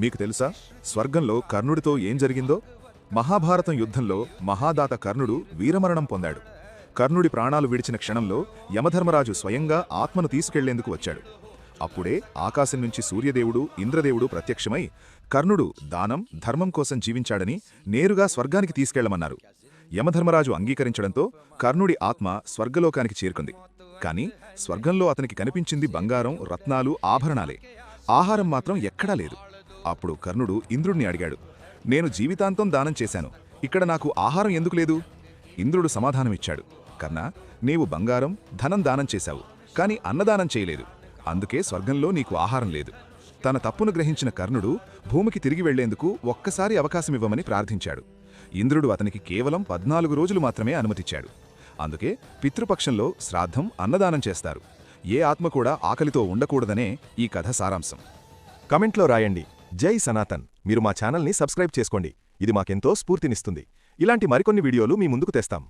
మీకు తెలుసా స్వర్గంలో కర్ణుడితో ఏం జరిగిందో? మహాభారతం యుద్ధంలో మహాదాత కర్ణుడు వీరమరణం పొందాడు. కర్ణుడి ప్రాణాలు విడిచిన క్షణంలో యమధర్మరాజు స్వయంగా ఆత్మను తీసుకెళ్లేందుకు వచ్చాడు. అప్పుడే ఆకాశం నుంచి సూర్యదేవుడు, ఇంద్రదేవుడు ప్రత్యక్షమై కర్ణుడు దానం, ధర్మం కోసం జీవించాడని నేరుగా స్వర్గానికి తీసుకెళ్లమన్నారు. యమధర్మరాజు అంగీకరించడంతో కర్ణుడి ఆత్మ స్వర్గలోకానికి చేరుకుంది. కాని స్వర్గంలో అతనికి కనిపించింది బంగారం, రత్నాలు, ఆభరణాలే. ఆహారం మాత్రం ఎక్కడా లేదు. అప్పుడు కర్ణుడు ఇంద్రుణ్ణి అడిగాడు, నేను జీవితాంతం దానం చేశాను, ఇక్కడ నాకు ఆహారం ఎందుకు లేదు? ఇంద్రుడు సమాధానమిచ్చాడు, కర్ణా, నీవు బంగారం, ధనం దానం చేశావు, కాని అన్నదానం చేయలేదు. అందుకే స్వర్గంలో నీకు ఆహారం లేదు. తన తప్పును గ్రహించిన కర్ణుడు భూమికి తిరిగి వెళ్లేందుకు ఒక్కసారి అవకాశమివ్వమని ప్రార్థించాడు. ఇంద్రుడు అతనికి కేవలం 14 రోజులు మాత్రమే అనుమతిచ్చాడు. అందుకే పితృపక్షంలో శ్రాద్ధం, అన్నదానం చేస్తారు. ఏ ఆత్మ కూడా ఆకలితో ఉండకూడదనే ఈ కథ సారాంశం. కమెంట్లో రాయండి, జై సనాతన్. మీరు మా ఛానల్ని సబ్స్క్రైబ్ చేసుకోండి. ఇది మాకెంతో స్ఫూర్తినిస్తుంది. ఇలాంటి మరికొన్ని వీడియోలు మీ ముందుకు తెస్తాం.